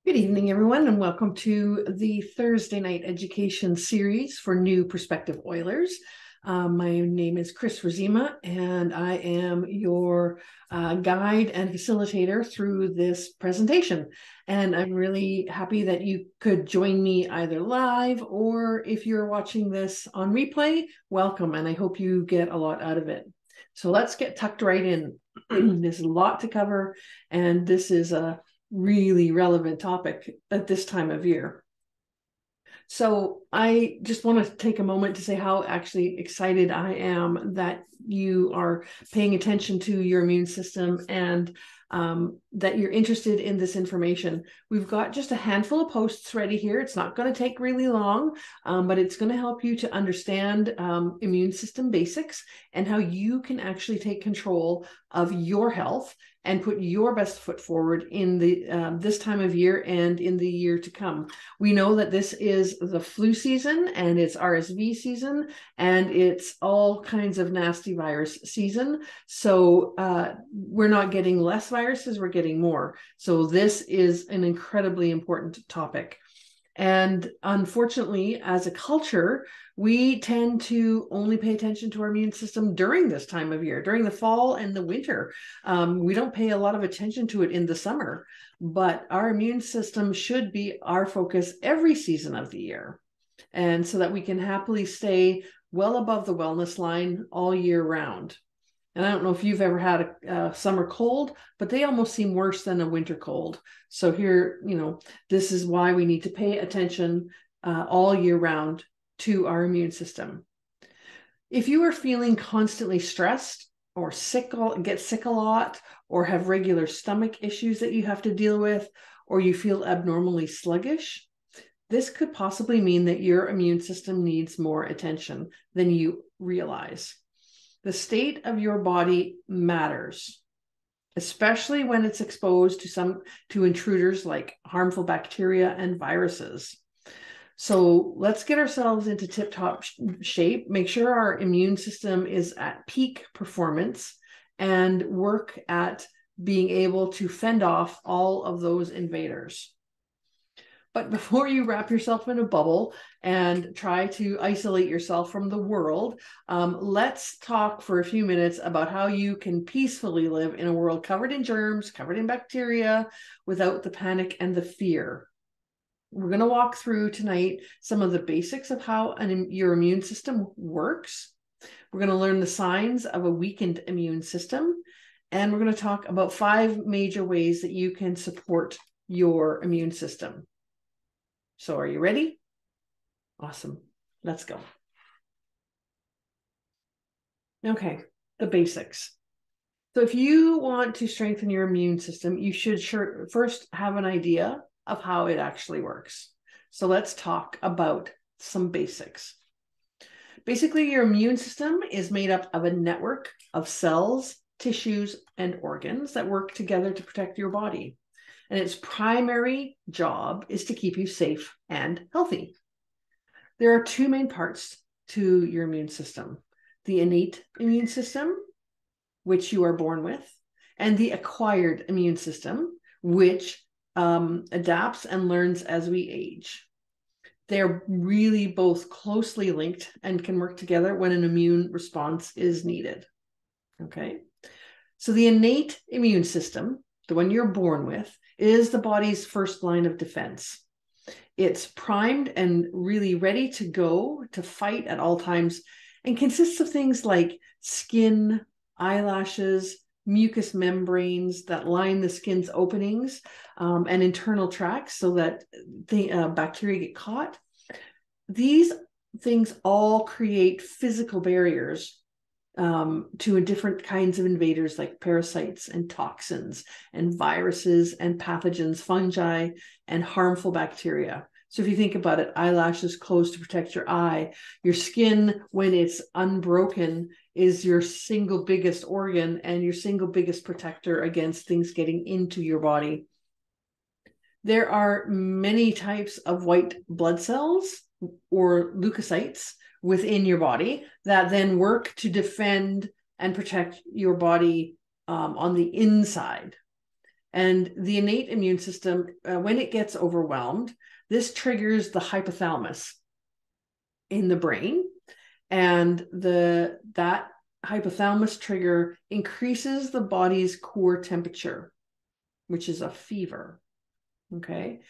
Good evening, everyone, and welcome to the Thursday night education series for new prospective Oilers. My name is Chris Razima, and I am your guide and facilitator through this presentation. And I'm really happy that you could join me either live or if you're watching this on replay, welcome, and I hope you get a lot out of it. So let's get tucked right in. There's a lot to cover, and this is a really relevant topic at this time of year. So I just want to take a moment to say how actually excited I am that you are paying attention to your immune system and that you're interested in this information. We've got just a handful of posts ready here. It's not going to take really long, but it's going to help you to understand immune system basics and how you can actually take control of your health and put your best foot forward in the this time of year and in the year to come. We know that this is the flu season and it's RSV season and it's all kinds of nasty virus season. So we're not getting less viruses, we're getting more. So this is an incredibly important topic. And unfortunately, as a culture, we tend to only pay attention to our immune system during this time of year, during the fall and the winter. We don't pay a lot of attention to it in the summer, but our immune system should be our focus every season of the year. And so that we can happily stay well above the wellness line all year round. And I don't know if you've ever had a summer cold, but they almost seem worse than a winter cold. So here, this is why we need to pay attention all year round to our immune system. If you are feeling constantly stressed or sick, get sick a lot, or have regular stomach issues that you have to deal with, or you feel abnormally sluggish, this could possibly mean that your immune system needs more attention than you realize. The state of your body matters, especially when it's exposed to intruders like harmful bacteria and viruses. So let's get ourselves into tip-top shape, make sure our immune system is at peak performance, and work at being able to fend off all of those invaders. But before you wrap yourself in a bubble and try to isolate yourself from the world, let's talk for a few minutes about how you can peacefully live in a world covered in germs, covered in bacteria, without the panic and the fear. We're going to walk through tonight some of the basics of how your immune system works. We're going to learn the signs of a weakened immune system, and we're going to talk about 5 major ways that you can support your immune system. So are you ready? Awesome. Let's go. Okay, the basics. So if you want to strengthen your immune system, you should first have an idea of how it actually works. So let's talk about some basics. Basically, your immune system is made up of a network of cells, tissues, and organs that work together to protect your body. And its primary job is to keep you safe and healthy. There are 2 main parts to your immune system: the innate immune system, which you are born with, and the acquired immune system, which adapts and learns as we age. They're really both closely linked and can work together when an immune response is needed. Okay, so the innate immune system, the one you're born with, is the body's first line of defense. It's primed and really ready to go to fight at all times and consists of things like skin, eyelashes, mucous membranes that line the skin's openings and internal tracts so that the bacteria get caught. These things all create physical barriers to different kinds of invaders like parasites and toxins and viruses and pathogens, fungi, and harmful bacteria. So if you think about it, eyelashes close to protect your eye. Your skin, when it's unbroken, is your single biggest organ and your single biggest protector against things getting into your body. There are many types of white blood cells or leukocytes within your body that then work to defend and protect your body on the inside. And the innate immune system, when it gets overwhelmed, this triggers the hypothalamus in the brain. And that hypothalamus trigger increases the body's core temperature, which is a fever, okay?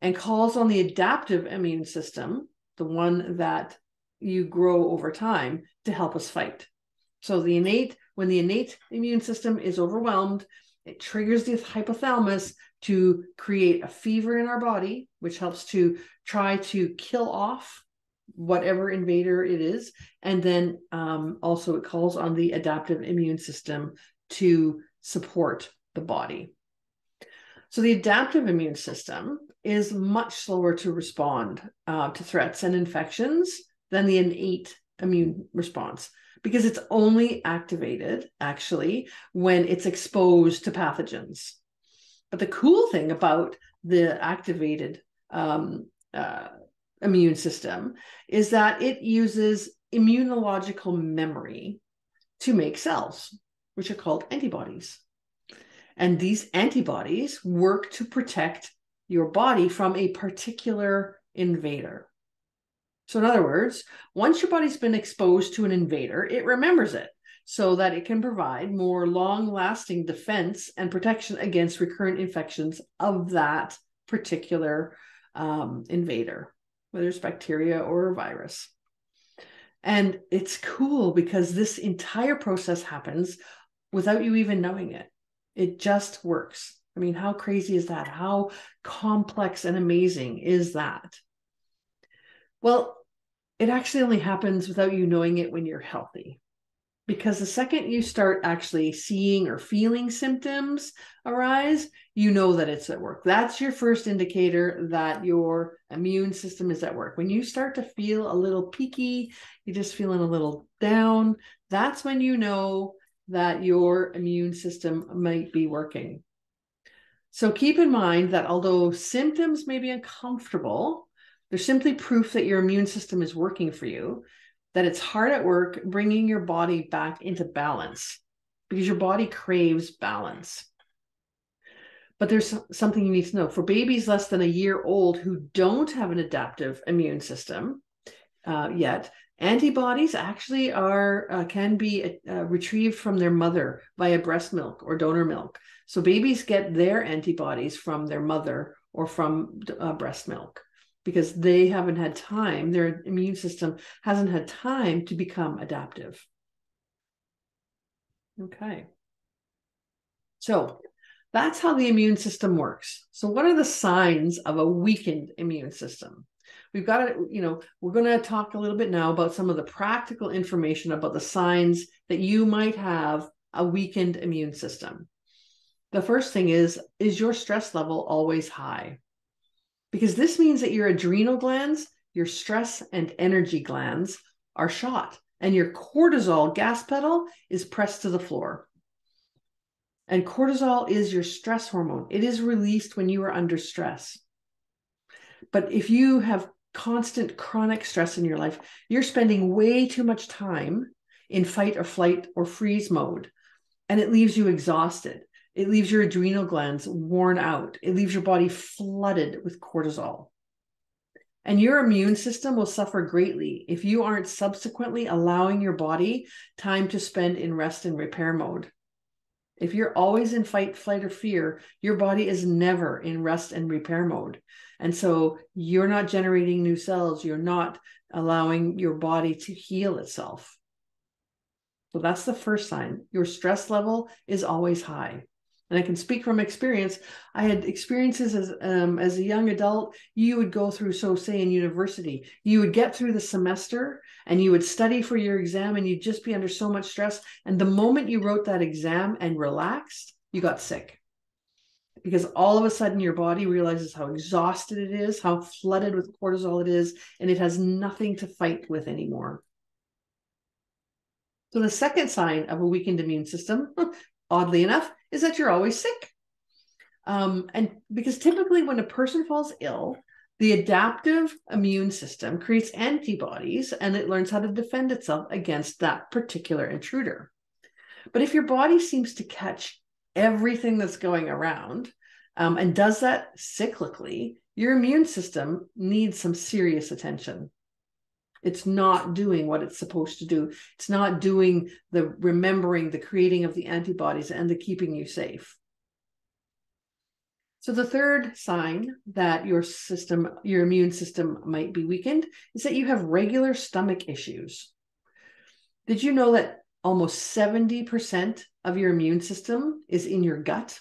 And calls on the adaptive immune system, the one that you grow over time, to help us fight. So when the innate immune system is overwhelmed, it triggers the hypothalamus to create a fever in our body, which helps to try to kill off whatever invader it is. And then also it calls on the adaptive immune system to support the body. So the adaptive immune system is much slower to respond to threats and infections than the innate immune response, because it's only activated actually when it's exposed to pathogens. But the cool thing about the activated immune system is that it uses immunological memory to make cells, which are called antibodies. And these antibodies work to protect your body from a particular invader. So in other words, once your body's been exposed to an invader, it remembers it so that it can provide more long-lasting defense and protection against recurrent infections of that particular invader, whether it's bacteria or a virus. And it's cool because this entire process happens without you even knowing it. It just works. I mean, how crazy is that? How complex and amazing is that? Well, it actually only happens without you knowing it when you're healthy. Because the second you start actually seeing or feeling symptoms arise, you know that it's at work. That's your first indicator that your immune system is at work. When you start to feel a little peaky, you're just feeling a little down, that's when you know that your immune system might be working. So keep in mind that although symptoms may be uncomfortable, they're simply proof that your immune system is working for you, that it's hard at work bringing your body back into balance, because your body craves balance. But there's something you need to know. For babies less than a year old who don't have an adaptive immune system yet, antibodies actually can be retrieved from their mother via breast milk or donor milk. So babies get their antibodies from their mother or from breast milk, because they haven't had time, their immune system hasn't had time to become adaptive. Okay. So that's how the immune system works. So what are the signs of a weakened immune system? We've got to, we're going to talk a little bit now about some of the practical information about the signs that you might have a weakened immune system. The first thing is your stress level always high? Because this means that your adrenal glands, your stress and energy glands are shot, and your cortisol gas pedal is pressed to the floor. And cortisol is your stress hormone. It is released when you are under stress. But if you have constant chronic stress in your life, you're spending way too much time in fight or flight or freeze mode, and it leaves you exhausted. It leaves your adrenal glands worn out. It leaves your body flooded with cortisol. And your immune system will suffer greatly if you aren't subsequently allowing your body time to spend in rest and repair mode. If you're always in fight, flight, or fear, your body is never in rest and repair mode. And so you're not generating new cells. You're not allowing your body to heal itself. So that's the first sign. Your stress level is always high. And I can speak from experience. I had experiences as a young adult. You would go through, so say in university, you would get through the semester and you would study for your exam and you'd just be under so much stress. And the moment you wrote that exam and relaxed, you got sick. Because all of a sudden your body realizes how exhausted it is, how flooded with cortisol it is, and it has nothing to fight with anymore. So the second sign of a weakened immune system, oddly enough, is that you're always sick. And because typically when a person falls ill, the adaptive immune system creates antibodies and it learns how to defend itself against that particular intruder. But if your body seems to catch everything that's going around, and does that cyclically, your immune system needs some serious attention. It's not doing what it's supposed to do. It's not doing the remembering, the creating of the antibodies, and the keeping you safe. So the third sign that your immune system might be weakened is that you have regular stomach issues. Did you know that almost 70% of your immune system is in your gut?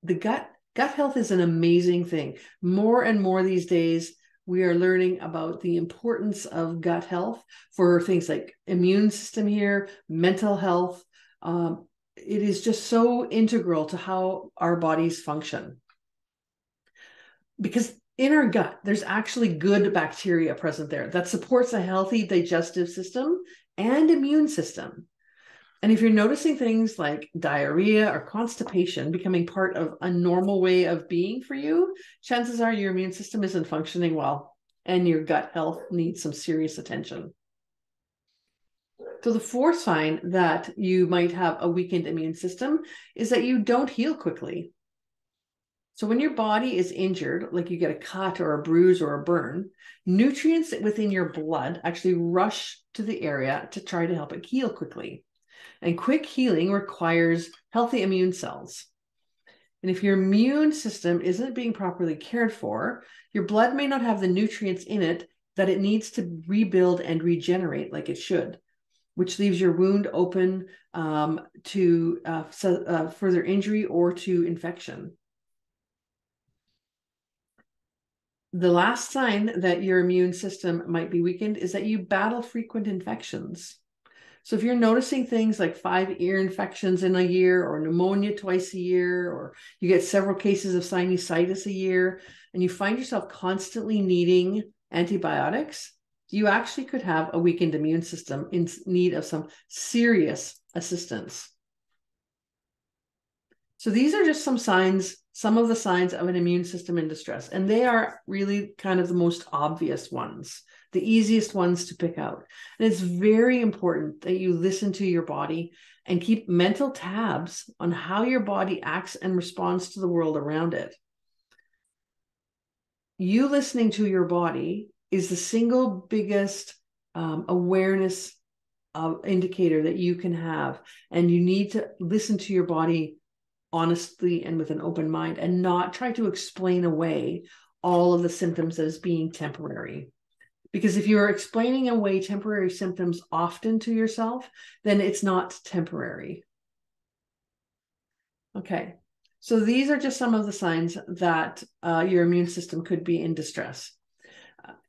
The gut health is an amazing thing. More and more these days, we are learning about the importance of gut health for things like immune system here, mental health. It is just so integral to how our bodies function. Because in our gut, there's actually good bacteria present there that supports a healthy digestive system and immune system. And if you're noticing things like diarrhea or constipation becoming part of a normal way of being for you, chances are your immune system isn't functioning well and your gut health needs some serious attention. So the fourth sign that you might have a weakened immune system is that you don't heal quickly. So when your body is injured, like you get a cut or a bruise or a burn, nutrients within your blood actually rush to the area to try to help it heal quickly. And quick healing requires healthy immune cells. And if your immune system isn't being properly cared for, your blood may not have the nutrients in it that it needs to rebuild and regenerate like it should, which leaves your wound open to further injury or to infection. The last sign that your immune system might be weakened is that you battle frequent infections. So if you're noticing things like 5 ear infections in a year, or pneumonia twice a year, or you get several cases of sinusitis a year, and you find yourself constantly needing antibiotics, you actually could have a weakened immune system in need of some serious assistance. So these are just some of the signs of an immune system in distress, and they are really kind of the most obvious ones, the easiest ones to pick out. And it's very important that you listen to your body and keep mental tabs on how your body acts and responds to the world around it. You listening to your body is the single biggest awareness indicator that you can have, and you need to listen to your body honestly and with an open mind, and not try to explain away all of the symptoms as being temporary. Because if you're explaining away temporary symptoms often to yourself, then it's not temporary. Okay, so these are just some of the signs that your immune system could be in distress.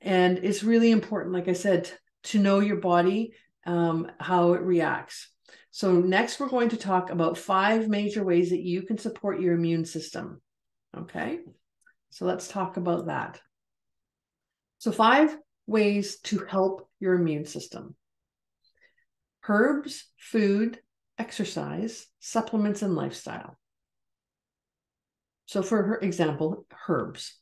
And it's really important, like I said, to know your body, how it reacts. So next, we're going to talk about 5 major ways that you can support your immune system. Okay, so let's talk about that. So 5 ways to help your immune system: herbs, food, exercise, supplements, and lifestyle. So for example, herbs.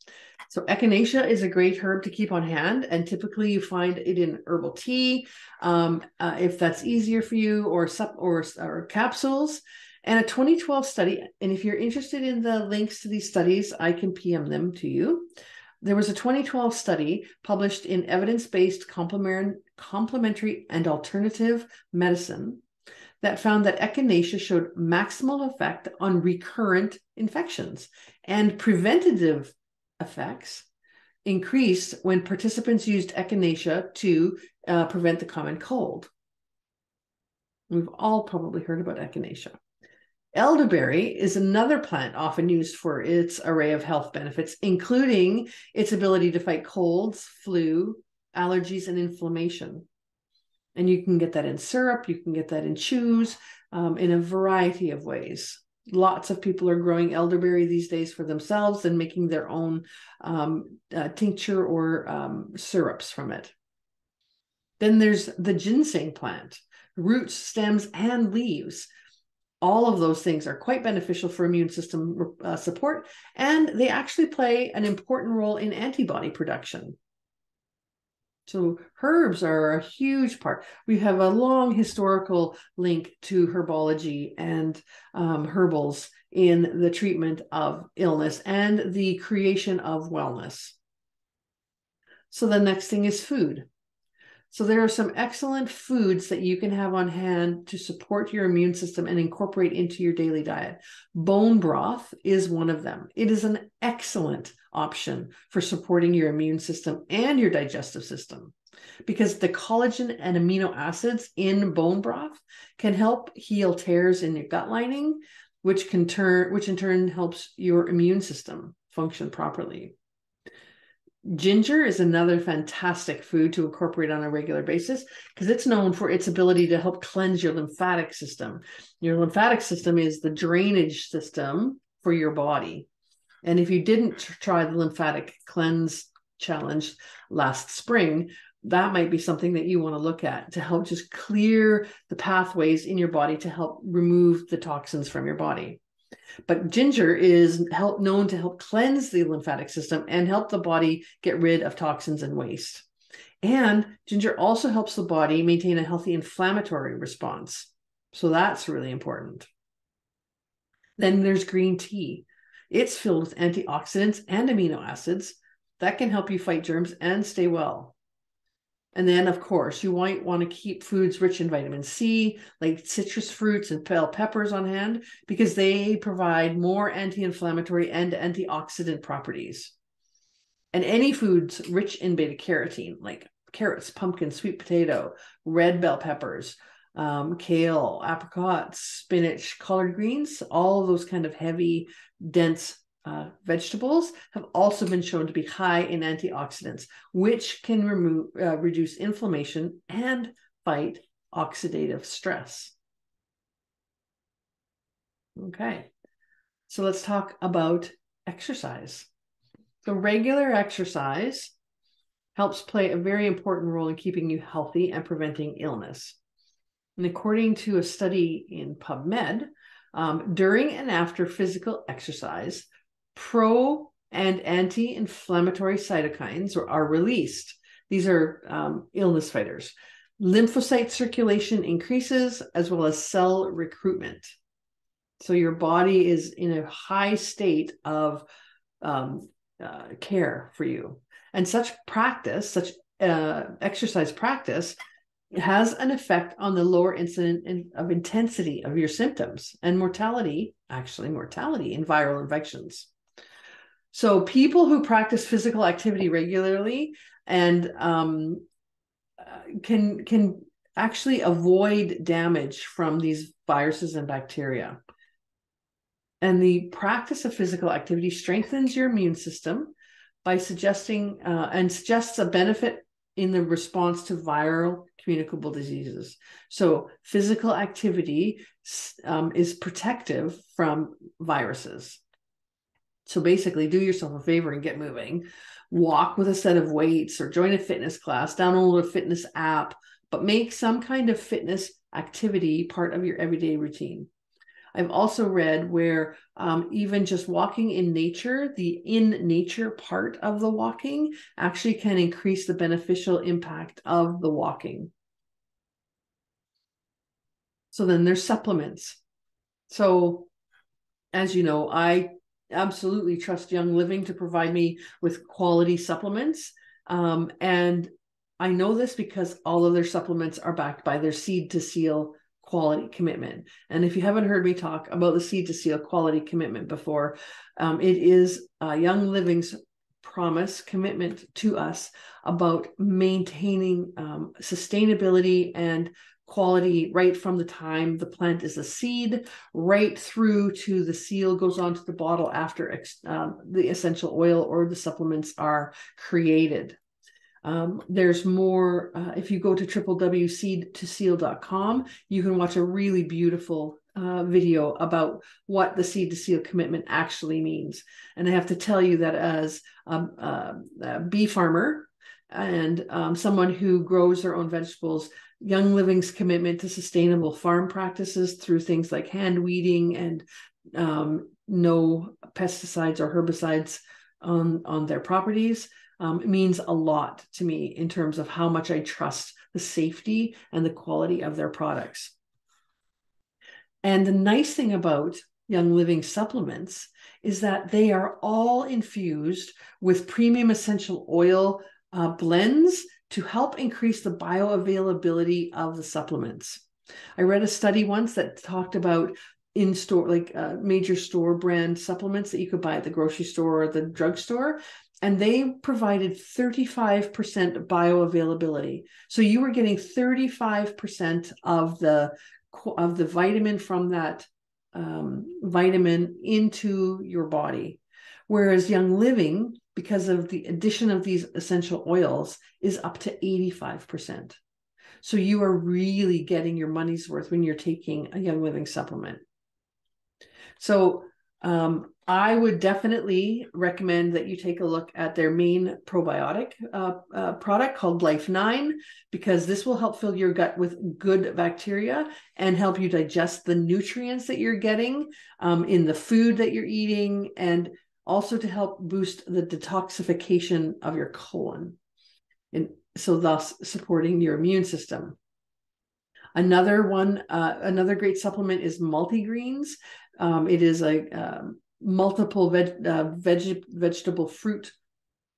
So echinacea is a great herb to keep on hand, and typically you find it in herbal tea, if that's easier for you, or capsules. And a 2012 study, and if you're interested in the links to these studies, I can PM them to you. There was a 2012 study published in Evidence-Based Complementary and Alternative Medicine that found that echinacea showed maximal effect on recurrent infections, and preventative effects increased when participants used echinacea to prevent the common cold. We've all probably heard about echinacea. Elderberry is another plant often used for its array of health benefits, including its ability to fight colds, flu, allergies, and inflammation. And you can get that in syrup, you can get that in chews, in a variety of ways. Lots of people are growing elderberry these days for themselves and making their own tincture or syrups from it. Then there's the ginseng plant, roots, stems, and leaves. All of those things are quite beneficial for immune system support, and they actually play an important role in antibody production. So herbs are a huge part. We have a long historical link to herbology and herbals in the treatment of illness and the creation of wellness. So the next thing is food. So there are some excellent foods that you can have on hand to support your immune system and incorporate into your daily diet. Bone broth is one of them. It is an excellent option for supporting your immune system and your digestive system because the collagen and amino acids in bone broth can help heal tears in your gut lining, which in turn helps your immune system function properly. Ginger is another fantastic food to incorporate on a regular basis because it's known for its ability to help cleanse your lymphatic system. Your lymphatic system is the drainage system for your body. And if you didn't try the lymphatic cleanse challenge last spring, that might be something that you want to look at to help just clear the pathways in your body to help remove the toxins from your body. But ginger is known to help cleanse the lymphatic system and help the body get rid of toxins and waste. And ginger also helps the body maintain a healthy inflammatory response. So that's really important. Then there's green tea. It's filled with antioxidants and amino acids that can help you fight germs and stay well. And then, of course, you might want to keep foods rich in vitamin C, like citrus fruits and bell peppers on hand, because they provide more anti-inflammatory and antioxidant properties. And any foods rich in beta carotene, like carrots, pumpkin, sweet potato, red bell peppers, kale, apricots, spinach, collard greens, all of those kind of heavy, dense vegetables have also been shown to be high in antioxidants, which can reduce inflammation and fight oxidative stress. Okay, so let's talk about exercise. So regular exercise helps play a very important role in keeping you healthy and preventing illness. And according to a study in PubMed, during and after physical exercise, pro and anti-inflammatory cytokines are released. These are illness fighters. Lymphocyte circulation increases as well as cell recruitment. So your body is in a high state of care for you. And such exercise practice has an effect on the lower incident of intensity of your symptoms and mortality in viral infections. So people who practice physical activity regularly and can actually avoid damage from these viruses and bacteria. And the practice of physical activity strengthens your immune system by suggests a benefit in the response to viral communicable diseases. So physical activity is protective from viruses. So basically, do yourself a favor and get moving. Walk with a set of weights or join a fitness class, download a fitness app, but make some kind of fitness activity part of your everyday routine. I've also read where even just walking in nature, the in nature part of the walking actually can increase the beneficial impact of the walking. So then there's supplements. So as you know, I absolutely trust Young Living to provide me with quality supplements. And I know this because all of their supplements are backed by their Seed to Seal quality commitment. And if you haven't heard me talk about the Seed to Seal quality commitment before, it is Young Living's promise, commitment to us about maintaining sustainability and quality right from the time the plant is a seed right through to the seal goes onto the bottle after the essential oil or the supplements are created. There's more. If you go to www.seedtoseal.com, you can watch a really beautiful video about what the Seed to Seal commitment actually means. And I have to tell you that as a bee farmer and someone who grows their own vegetables, Young Living's commitment to sustainable farm practices through things like hand weeding and no pesticides or herbicides on their properties means a lot to me in terms of how much I trust the safety and the quality of their products. And the nice thing about Young Living supplements is that they are all infused with premium essential oil blends to help increase the bioavailability of the supplements. I read a study once that talked about in-store, like major store brand supplements that you could buy at the grocery store or the drugstore, and they provided 35% bioavailability. So you were getting 35% of the vitamin from that vitamin into your body. Whereas Young Living, because of the addition of these essential oils, is up to 85%. So you are really getting your money's worth when you're taking a Young Living supplement. So I would definitely recommend that you take a look at their main probiotic product called Life 9, because this will help fill your gut with good bacteria and help you digest the nutrients that you're getting in the food that you're eating, and also to help boost the detoxification of your colon, and so thus supporting your immune system. Another great supplement is multigreens. It is a multiple vegetable fruit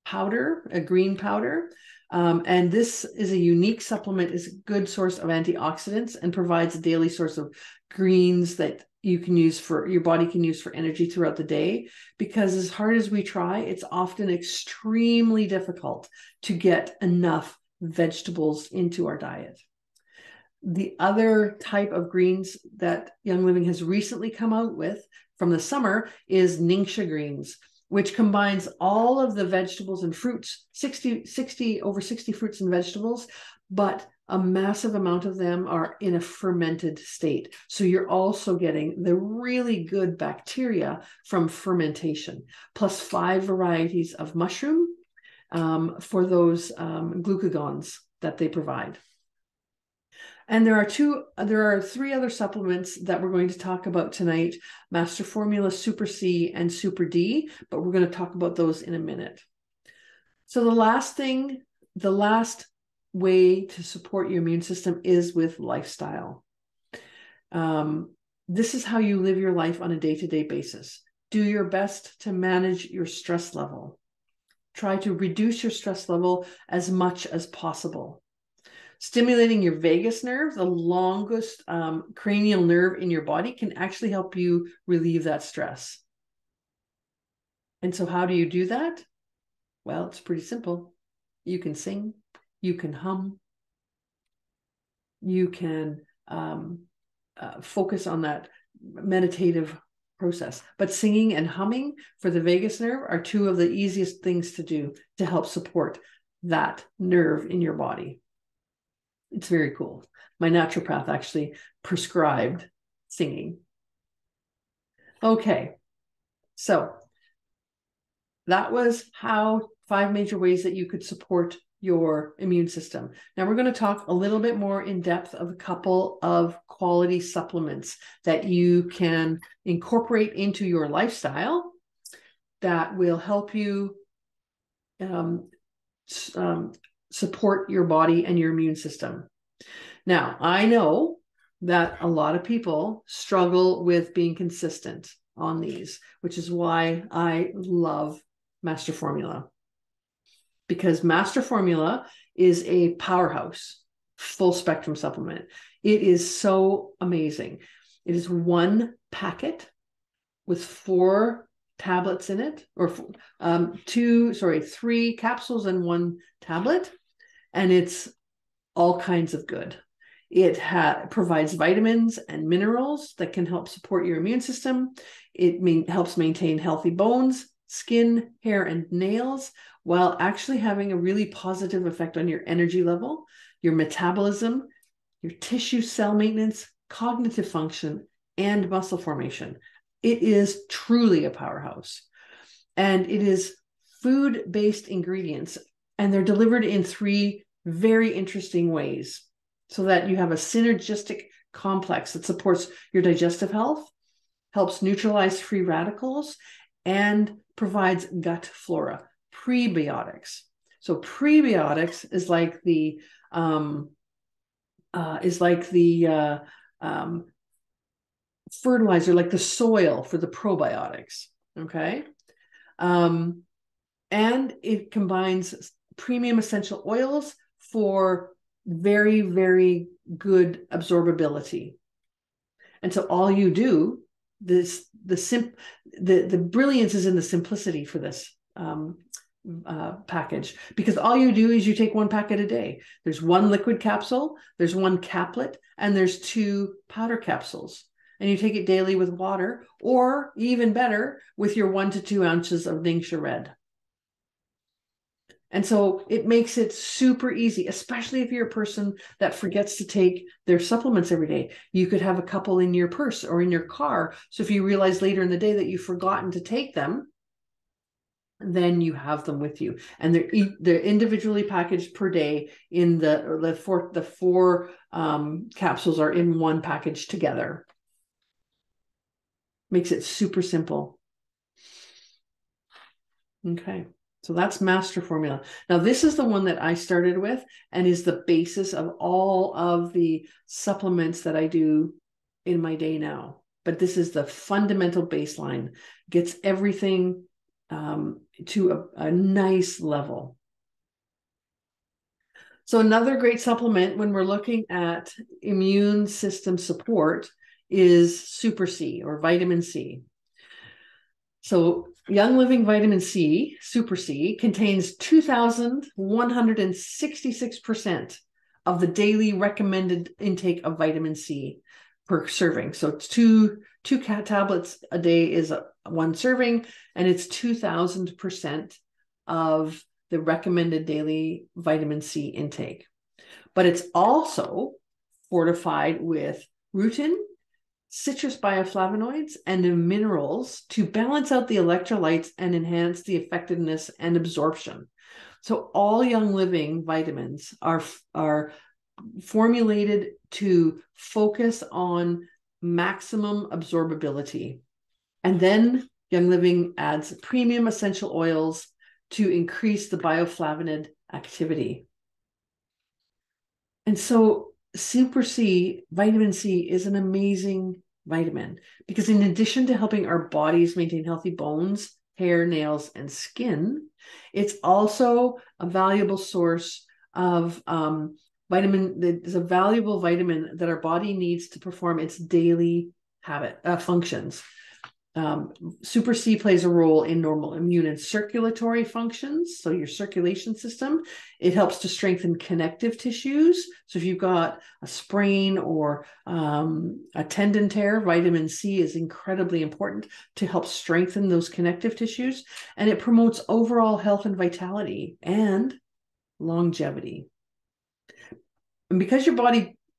powder, a green powder. And this is a unique supplement, is a good source of antioxidants and provides a daily source of greens that you can use for your body can use for energy throughout the day. Because as hard as we try, it's often extremely difficult to get enough vegetables into our diet. The other type of greens that Young Living has recently come out with from the summer is Ningxia greens, which combines all of the vegetables and fruits, over 60 fruits and vegetables, but a massive amount of them are in a fermented state. So you're also getting the really good bacteria from fermentation, plus 5 varieties of mushroom for those glucagons that they provide. And there are 3 other supplements that we're going to talk about tonight: Master Formula, Super C, and Super D, but we're going to talk about those in a minute. So the last way to support your immune system is with lifestyle. This is how you live your life on a day-to-day basis. Do your best to manage your stress level. Try to reduce your stress level as much as possible. Stimulating your vagus nerve, the longest cranial nerve in your body, can actually help you relieve that stress. And so how do you do that? Well, it's pretty simple. You can sing, you can hum, you can focus on that meditative process. But singing and humming for the vagus nerve are 2 of the easiest things to do to help support that nerve in your body. It's very cool. My naturopath actually prescribed singing. Okay, so that was 5 major ways that you could support your immune system. Now we're going to talk a little bit more in depth of a couple of quality supplements that you can incorporate into your lifestyle that will help you support your body and your immune system. Now, I know that a lot of people struggle with being consistent on these, which is why I love Master Formula. Because Master Formula is a powerhouse, full spectrum supplement. It is so amazing. It is 1 packet with 4 tablets in it, or 3 capsules and 1 tablet. And it's all kinds of good. It provides vitamins and minerals that can help support your immune system. It helps maintain healthy bones, skin, hair, and nails, while actually having a really positive effect on your energy level, your metabolism, your tissue cell maintenance, cognitive function, and muscle formation. It is truly a powerhouse. And it is food-based ingredients, and they're delivered in 3 very interesting ways, so that you have a synergistic complex that supports your digestive health, helps neutralize free radicals, and provides gut flora, prebiotics. So prebiotics is like the fertilizer, like the soil for the probiotics. Okay. And it combines premium essential oils for very, very good absorbability. And so all you do, the brilliance is in the simplicity for this package, because all you do is you take one packet a day. There's one liquid capsule, there's one caplet, and there's 2 powder capsules. And you take it daily with water, or even better, with your 1 to 2 ounces of Ningxia Red. And so it makes it super easy, especially if you're a person that forgets to take their supplements every day. You could have a couple in your purse or in your car. So if you realize later in the day that you've forgotten to take them, then you have them with you. And they're individually packaged per day in the four capsules are in one package together. Makes it super simple. Okay. So that's Master Formula. Now, this is the one that I started with and is the basis of all of the supplements that I do in my day now. But this is the fundamental baseline, gets everything to a nice level. So another great supplement when we're looking at immune system support is Super C, or vitamin C. So Young Living Vitamin C, Super C, contains 2,166% of the daily recommended intake of vitamin C per serving. So it's two tablets a day is one serving, and it's 2,000% of the recommended daily vitamin C intake. But it's also fortified with rutin, citrus bioflavonoids, and the minerals to balance out the electrolytes and enhance the effectiveness and absorption. So all Young Living vitamins are formulated to focus on maximum absorbability. And then Young Living adds premium essential oils to increase the bioflavonoid activity. And so Super C, vitamin C, is an amazing vitamin because in addition to helping our bodies maintain healthy bones, hair, nails, and skin, it's also a valuable source of vitamin. It's a valuable vitamin that our body needs to perform its daily functions. Super C plays a role in normal immune and circulatory functions. So your circulation system, it helps to strengthen connective tissues. So if you've got a sprain or a tendon tear, vitamin C is incredibly important to help strengthen those connective tissues. And it promotes overall health and vitality and longevity. And because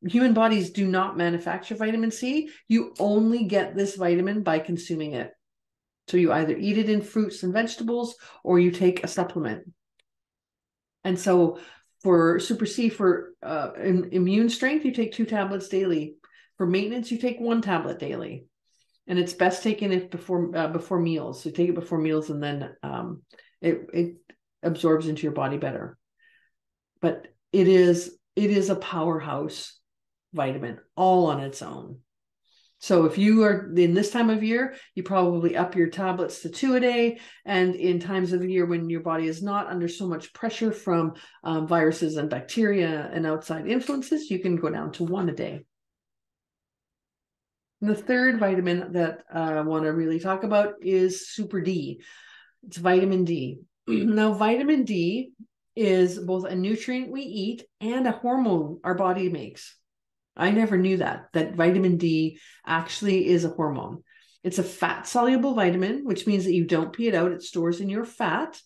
human bodies do not manufacture vitamin C, you only get this vitamin by consuming it. So you either eat it in fruits and vegetables or you take a supplement. And so for Super C, for immune strength, you take 2 tablets daily. For maintenance, you take 1 tablet daily. And it's best taken before meals. So take it before meals, and then it absorbs into your body better. But it is a powerhouse vitamin all on its own. So if you are in this time of year, you probably up your tablets to 2 a day. And in times of the year when your body is not under so much pressure from viruses and bacteria and outside influences, you can go down to 1 a day. And the third vitamin that I want to really talk about is Super D. It's vitamin D. Now, vitamin D is both a nutrient we eat and a hormone our body makes. I never knew that vitamin D actually is a hormone. It's a fat-soluble vitamin, which means that you don't pee it out. It stores in your fat,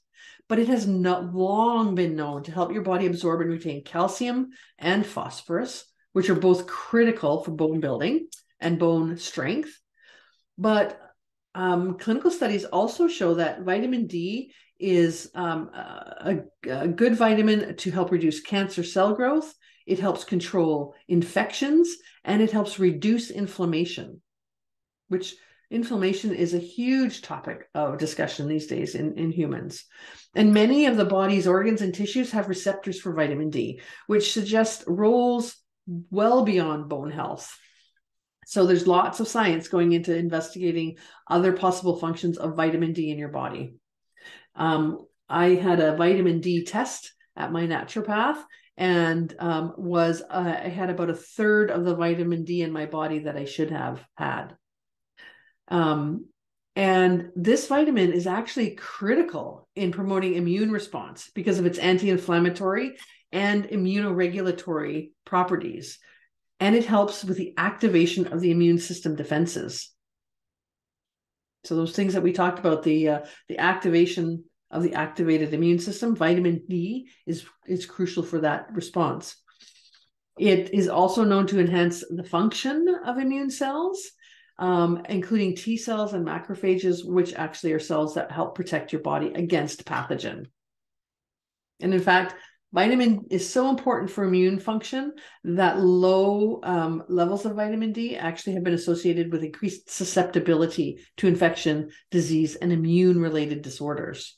but it has not long been known to help your body absorb and retain calcium and phosphorus, which are both critical for bone building and bone strength. But clinical studies also show that vitamin D is a good vitamin to help reduce cancer cell growth. It helps control infections, and it helps reduce inflammation, which inflammation is a huge topic of discussion these days in humans. And many of the body's organs and tissues have receptors for vitamin D, which suggests roles well beyond bone health. So there's lots of science going into investigating other possible functions of vitamin D in your body. I had a vitamin D test at my naturopath, and I had about a third of the vitamin D in my body that I should have had. And this vitamin is actually critical in promoting immune response because of its anti-inflammatory and immunoregulatory properties. And it helps with the activation of the immune system defenses. So those things that we talked about, the activation of the activated immune system, vitamin D is crucial for that response. It is also known to enhance the function of immune cells, including T cells and macrophages, which actually are cells that help protect your body against pathogen. And in fact, vitamin is so important for immune function that low levels of vitamin D actually have been associated with increased susceptibility to infection, disease, and immune-related disorders.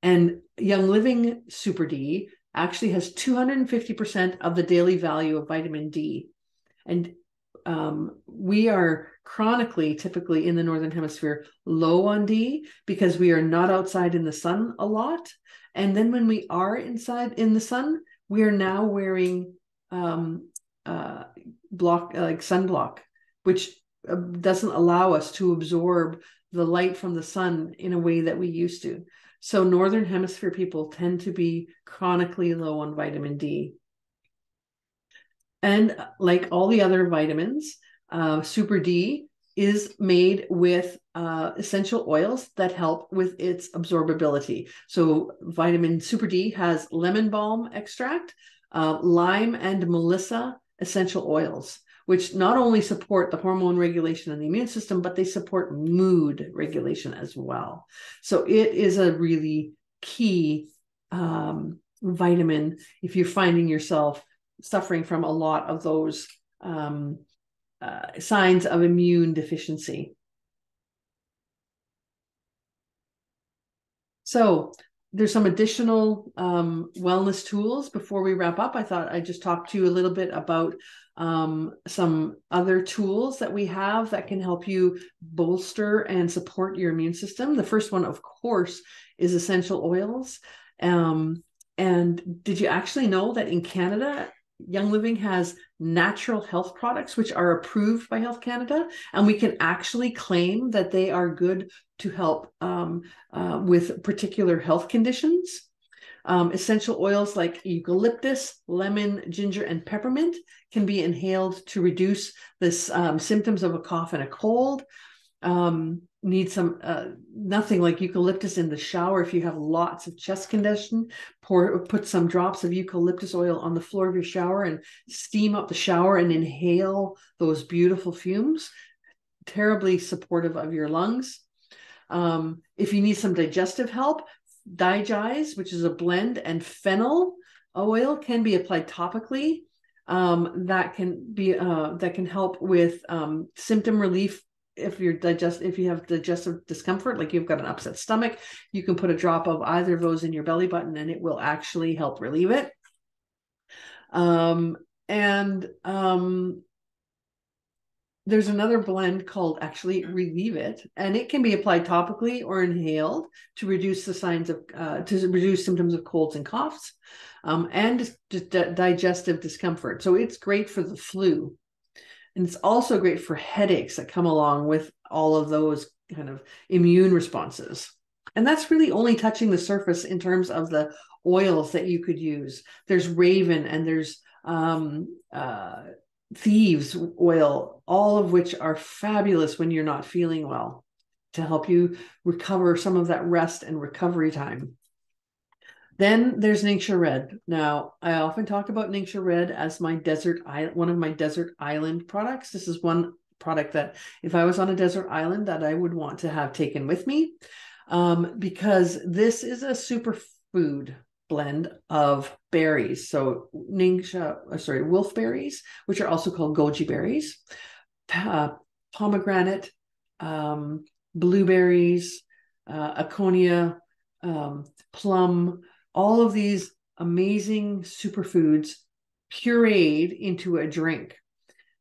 And Young Living Super D actually has 250% of the daily value of vitamin D. And we are chronically, typically in the Northern Hemisphere, low on D because we are not outside in the sun a lot. And then when we are inside in the sun, we are now wearing sunblock, which doesn't allow us to absorb the light from the sun in a way that we used to. So Northern Hemisphere people tend to be chronically low on vitamin D. And like all the other vitamins, Super D is made with essential oils that help with its absorbability. So vitamin Super D has lemon balm extract, lime and melissa essential oils, which not only support the hormone regulation and the immune system, but they support mood regulation as well. So it is a really key vitamin if you're finding yourself suffering from a lot of those signs of immune deficiency. So there's some additional wellness tools before we wrap up. I thought I'd just talk to you a little bit about some other tools that we have that can help you bolster and support your immune system. The first one, of course, is essential oils. And did you actually know that in Canada, Young Living has natural health products which are approved by Health Canada, and we can actually claim that they are good to help with particular health conditions. Essential oils like eucalyptus, lemon, ginger, and peppermint can be inhaled to reduce the symptoms of a cough and a cold. Need some nothing like eucalyptus in the shower. If you have lots of chest congestion, put some drops of eucalyptus oil on the floor of your shower and steam up the shower and inhale those beautiful fumes. Terribly supportive of your lungs. If you need some digestive help, Digize, which is a blend, and fennel oil can be applied topically. That can help with symptom relief. If you have digestive discomfort, like you've got an upset stomach, you can put a drop of either of those in your belly button and it will actually help relieve it. There's another blend called actually Relieve It, and it can be applied topically or inhaled to reduce the signs of to reduce symptoms of colds and coughs, and digestive discomfort. So it's great for the flu. And it's also great for headaches that come along with all of those kind of immune responses. And that's really only touching the surface in terms of the oils that you could use. There's Raven and there's Thieves oil, all of which are fabulous when you're not feeling well to help you recover some of that rest and recovery time. Then there's Ningxia Red. Now, I often talk about Ningxia Red as one of my desert island products. This is one product that if I was on a desert island that I would want to have taken with me, because this is a superfood blend of berries. So wolf berries, which are also called goji berries, pomegranate, blueberries, aconia, plum, all of these amazing superfoods pureed into a drink.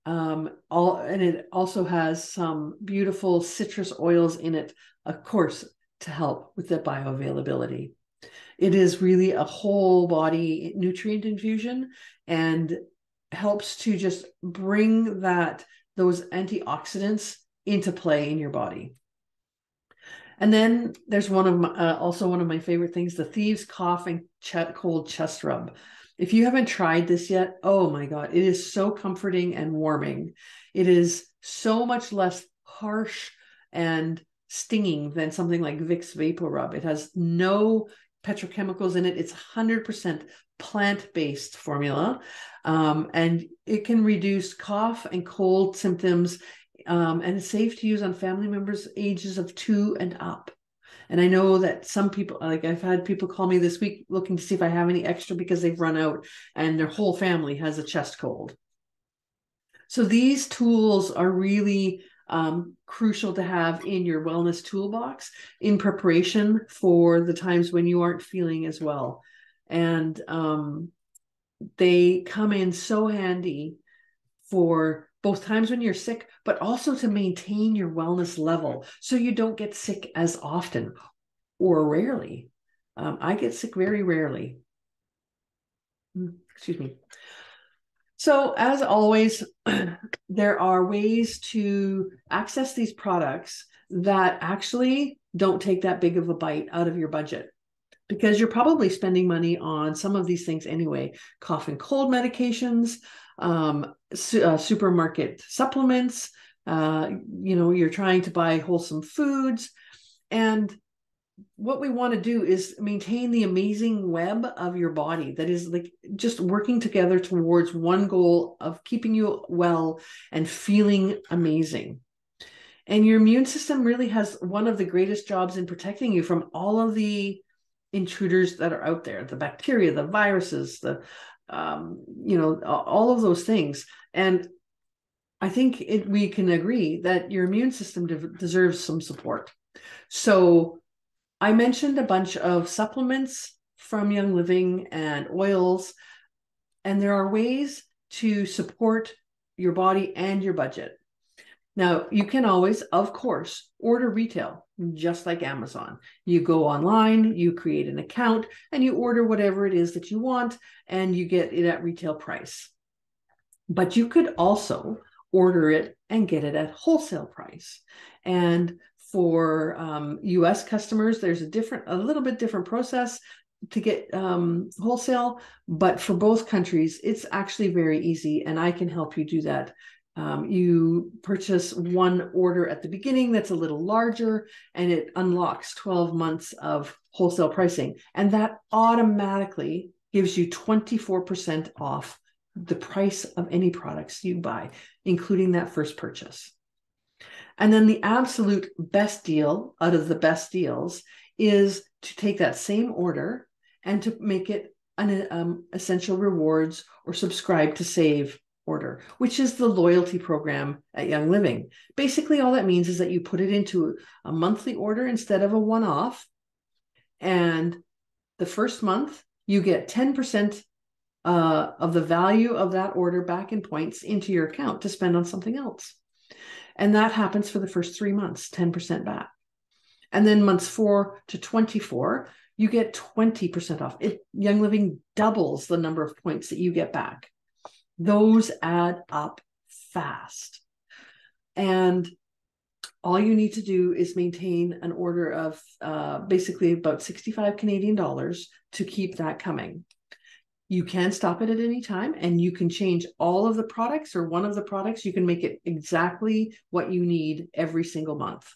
And it also has some beautiful citrus oils in it, of course, to help with the bioavailability. It is really a whole body nutrient infusion and helps to just bring those antioxidants into play in your body. And then there's also one of my favorite things, the Thieves Cough and Cold Chest Rub. If you haven't tried this yet, oh my God, it is so comforting and warming. It is so much less harsh and stinging than something like Vicks Vapor Rub. It has no petrochemicals in it. It's 100% plant-based formula. And it can reduce cough and cold symptoms. And it's safe to use on family members ages of 2 and up. And I know that some people, like I've had people call me this week looking to see if I have any extra because they've run out and their whole family has a chest cold. So these tools are really crucial to have in your wellness toolbox in preparation for the times when you aren't feeling as well. And they come in so handy for both times when you're sick, but also to maintain your wellness level so you don't get sick as often or rarely. I get sick very rarely. Excuse me. So as always, there are ways to access these products that actually don't take that big of a bite out of your budget, because you're probably spending money on some of these things anyway. Cough and cold medications, supermarket supplements, you're trying to buy wholesome foods. And what we want to do is maintain the amazing web of your body that is like just working together towards one goal of keeping you well and feeling amazing. And your immune system really has one of the greatest jobs in protecting you from all of the intruders that are out there, the bacteria, the viruses, all of those things. And I think we can agree that your immune system deserves some support. So I mentioned a bunch of supplements from Young Living and oils, and there are ways to support your body and your budget. Now, you can always, of course, order retail, just like Amazon. You go online, you create an account, and you order whatever it is that you want, and you get it at retail price. But you could also order it and get it at wholesale price. And for US customers, there's a little bit different process to get wholesale, but for both countries, it's actually very easy, and I can help you do that. You purchase one order at the beginning that's a little larger, and it unlocks 12 months of wholesale pricing. And that automatically gives you 24% off the price of any products you buy, including that first purchase. And then the absolute best deal out of the best deals is to take that same order and to make it an Essential Rewards or Subscribe to Save order, which is the loyalty program at Young Living. Basically, all that means is that you put it into a monthly order instead of a one-off. And the first month, you get 10% of the value of that order back in points into your account to spend on something else. And that happens for the first 3 months, 10% back. And then months 4 to 24, you get 20% off. Young Living doubles the number of points that you get back. Those add up fast. And all you need to do is maintain an order of basically about 65 Canadian dollars to keep that coming. You can stop it at any time, and you can change all of the products or one of the products. You can make it exactly what you need every single month.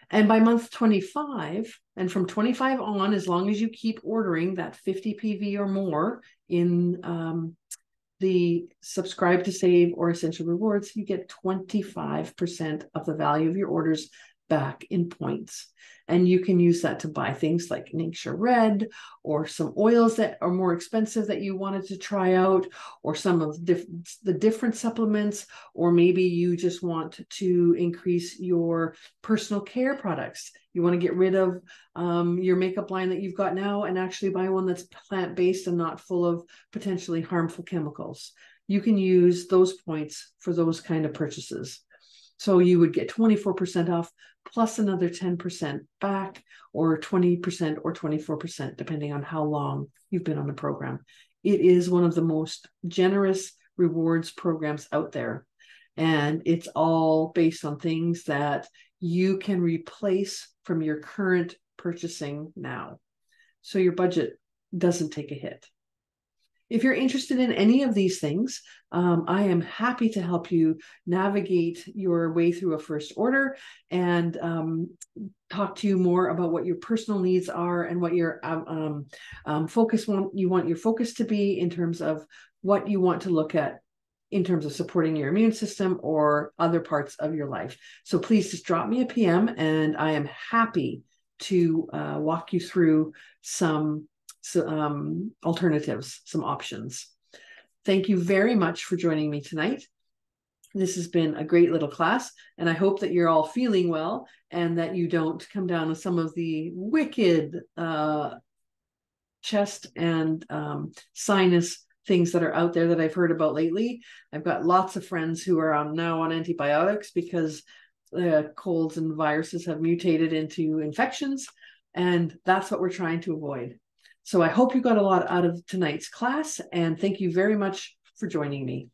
And by month 25, and from 25 on, as long as you keep ordering that 50 PV or more in the Subscribe to Save or Essential Rewards, you get 25% of the value of your orders back in points. And you can use that to buy things like Ningxia Red, or some oils that are more expensive that you wanted to try out, or some of the different supplements, or maybe you just want to increase your personal care products. You want to get rid of your makeup line that you've got now and actually buy one that's plant-based and not full of potentially harmful chemicals. You can use those points for those kind of purchases. So you would get 24% off plus another 10% back, or 20% or 24%, depending on how long you've been on the program. It is one of the most generous rewards programs out there. And it's all based on things that you can replace from your current purchasing now. So your budget doesn't take a hit. If you're interested in any of these things, I am happy to help you navigate your way through a first order and talk to you more about what your personal needs are and what your focus you want your focus to be in terms of what you want to look at in terms of supporting your immune system or other parts of your life. So please just drop me a PM and I am happy to walk you through some alternatives, some options. Thank you very much for joining me tonight. This has been a great little class, and I hope that you're all feeling well and that you don't come down with some of the wicked chest and sinus things that are out there that I've heard about lately. I've got lots of friends who are now on antibiotics because colds and viruses have mutated into infections, and that's what we're trying to avoid. So I hope you got a lot out of tonight's class, and thank you very much for joining me.